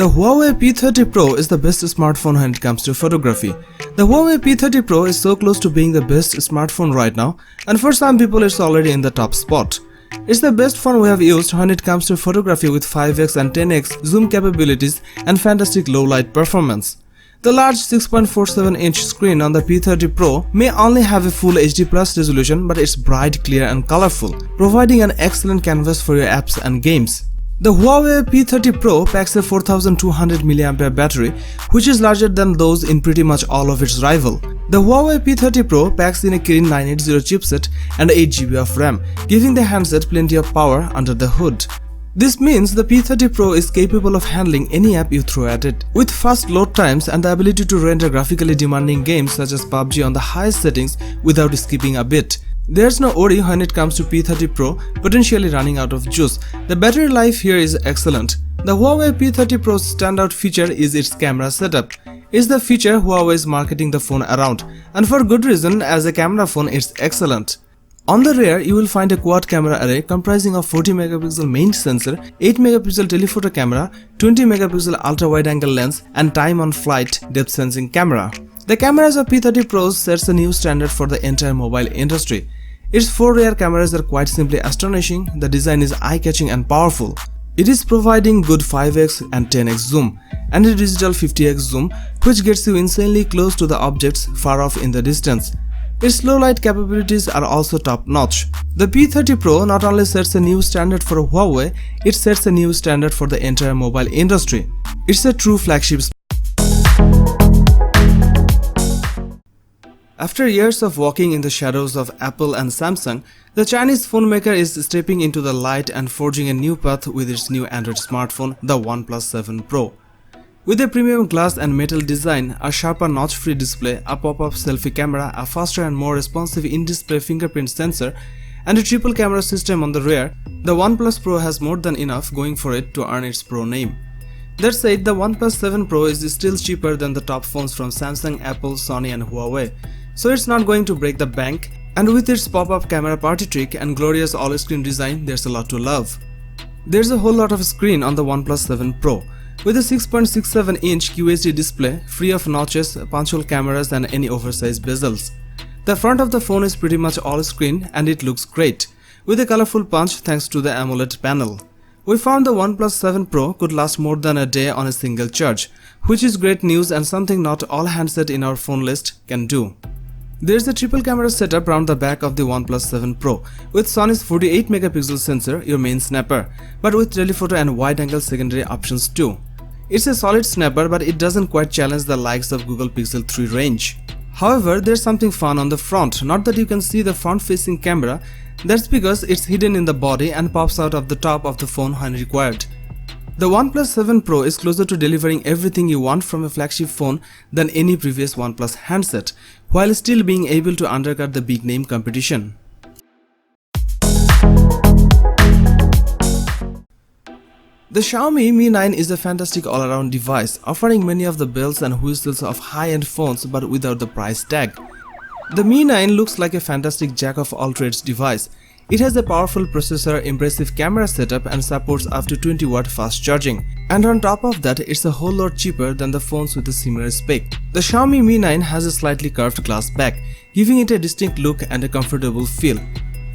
The Huawei P30 Pro is the best smartphone when it comes to photography. The Huawei P30 Pro is so close to being the best smartphone right now, and for some people it's already in the top spot. It's the best phone we have used when it comes to photography with 5x and 10x zoom capabilities and fantastic low light performance. The large 6.47-inch screen on the P30 Pro may only have a full HD Plus resolution, but it's bright, clear and colorful, providing an excellent canvas for your apps and games. The Huawei P30 Pro packs a 4200 mAh battery, which is larger than those in pretty much all of its rival. The Huawei P30 Pro packs in a Kirin 980 chipset and 8GB of RAM, giving the handset plenty of power under the hood. This means the P30 Pro is capable of handling any app you throw at it, with fast load times and the ability to render graphically demanding games such as PUBG on the highest settings without skipping a bit. There's no worry when it comes to P30 Pro potentially running out of juice. The battery life here is excellent. The Huawei P30 Pro's standout feature is its camera setup. It's the feature Huawei is marketing the phone around, and for good reason, as a camera phone it's excellent. On the rear, you will find a quad camera array comprising of 40MP main sensor, 8MP telephoto camera, 20MP ultra-wide-angle lens, and time-on-flight depth sensing camera. The cameras of P30 Pro sets a new standard for the entire mobile industry. Its 4 rear cameras are quite simply astonishing. The design is eye-catching and powerful. It is providing good 5x and 10x zoom and a digital 50x zoom, which gets you insanely close to the objects far off in the distance. Its low light capabilities are also top-notch. The P30 Pro not only sets a new standard for Huawei, it sets a new standard for the entire mobile industry. It's a true flagship. After years of walking in the shadows of Apple and Samsung, the Chinese phone maker is stepping into the light and forging a new path with its new Android smartphone, the OnePlus 7 Pro. With a premium glass and metal design, a sharper notch-free display, a pop-up selfie camera, a faster and more responsive in-display fingerprint sensor, and a triple camera system on the rear, the OnePlus Pro has more than enough going for it to earn its Pro name. That said, the OnePlus 7 Pro is still cheaper than the top phones from Samsung, Apple, Sony and Huawei, so it's not going to break the bank, and with its pop-up camera party trick and glorious all-screen design, there's a lot to love. There's a whole lot of screen on the OnePlus 7 Pro. With a 6.67-inch QHD display, free of notches, punch-hole cameras and any oversized bezels. The front of the phone is pretty much all-screen and it looks great, with a colorful punch thanks to the AMOLED panel. We found the OnePlus 7 Pro could last more than a day on a single charge, which is great news and something not all handsets in our phone list can do. There's a triple camera setup around the back of the OnePlus 7 Pro, with Sony's 48MP sensor, your main snapper, but with telephoto and wide-angle secondary options too. It's a solid snapper, but it doesn't quite challenge the likes of Google Pixel 3 range. However, there's something fun on the front. Not that you can see the front-facing camera, that's because it's hidden in the body and pops out of the top of the phone when required. The OnePlus 7 Pro is closer to delivering everything you want from a flagship phone than any previous OnePlus handset, while still being able to undercut the big-name competition. The Xiaomi Mi 9 is a fantastic all-around device, offering many of the bells and whistles of high-end phones but without the price tag. The Mi 9 looks like a fantastic jack-of-all-trades device. It has a powerful processor, impressive camera setup and supports up to 20W fast charging. And on top of that, it's a whole lot cheaper than the phones with a similar spec. The Xiaomi Mi 9 has a slightly curved glass back, giving it a distinct look and a comfortable feel.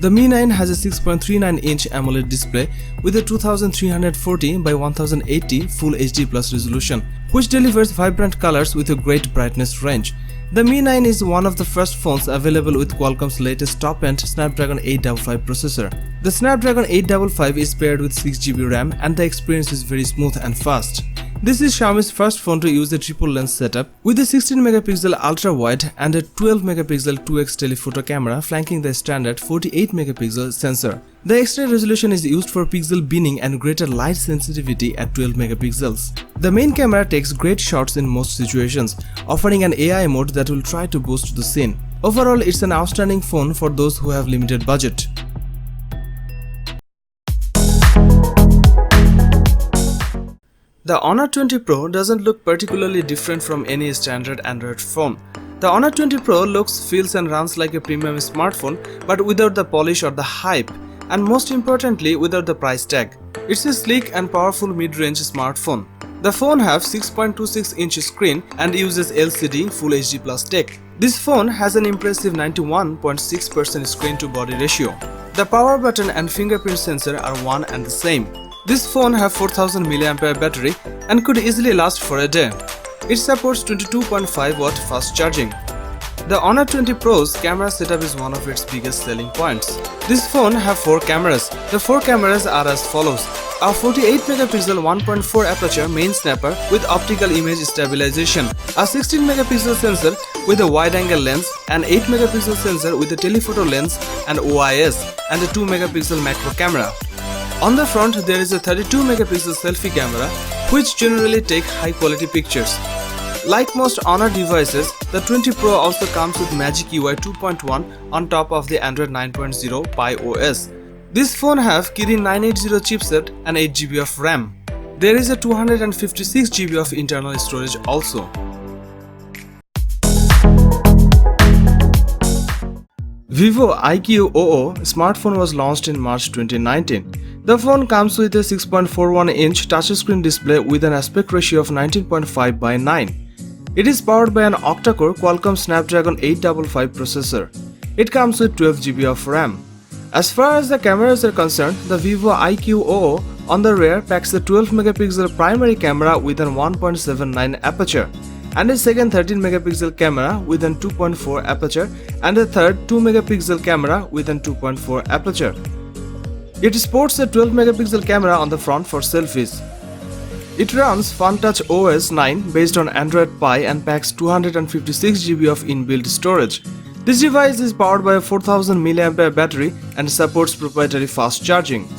The Mi 9 has a 6.39-inch AMOLED display with a 2340 by 1080 Full HD Plus resolution, which delivers vibrant colors with a great brightness range. The Mi 9 is one of the first phones available with Qualcomm's latest top-end Snapdragon 855 processor. The Snapdragon 855 is paired with 6GB RAM and the experience is very smooth and fast. This is Xiaomi's first phone to use a triple lens setup with a 16MP ultra-wide and a 12MP 2x telephoto camera flanking the standard 48MP sensor. The extra resolution is used for pixel binning and greater light sensitivity at 12MP. The main camera takes great shots in most situations, offering an AI mode that will try to boost the scene. Overall, it's an outstanding phone for those who have limited budget. The Honor 20 Pro doesn't look particularly different from any standard Android phone. The Honor 20 Pro looks, feels and runs like a premium smartphone, but without the polish or the hype, and most importantly without the price tag. It's a sleek and powerful mid-range smartphone. The phone has 6.26-inch screen and uses LCD Full HD Plus tech. This phone has an impressive 91.6% screen to body ratio. The power button and fingerprint sensor are one and the same. This phone has 4000 mAh battery and could easily last for a day. It supports 22.5 watt fast charging. The Honor 20 Pro's camera setup is one of its biggest selling points. This phone has 4 cameras. The 4 cameras are as follows: a 48-megapixel 1.4 aperture main snapper with optical image stabilization, a 16-megapixel sensor with a wide-angle lens, an 8-megapixel sensor with a telephoto lens and OIS, and a 2-megapixel macro camera. On the front, there is a 32-megapixel selfie camera, which generally take high-quality pictures. Like most Honor devices, the 20 Pro also comes with Magic UI 2.1 on top of the Android 9.0 Pie OS. This phone has Kirin 980 chipset and 8GB of RAM. There is a 256GB of internal storage also. Vivo IQ 00 smartphone was launched in March 2019. The phone comes with a 6.41-inch touchscreen display with an aspect ratio of 19.5:9. It is powered by an octa-core Qualcomm Snapdragon 855 processor. It comes with 12GB of RAM. As far as the cameras are concerned, the Vivo IQ 00 on the rear packs a 12-megapixel primary camera with an 1.79 aperture, and a second 13-megapixel camera with an 2.4 aperture, and a third 2-megapixel camera with an 2.4 aperture. It sports a 12-megapixel camera on the front for selfies. It runs FunTouch OS 9 based on Android Pie and packs 256GB of inbuilt storage. This device is powered by a 4000 mAh battery and supports proprietary fast charging.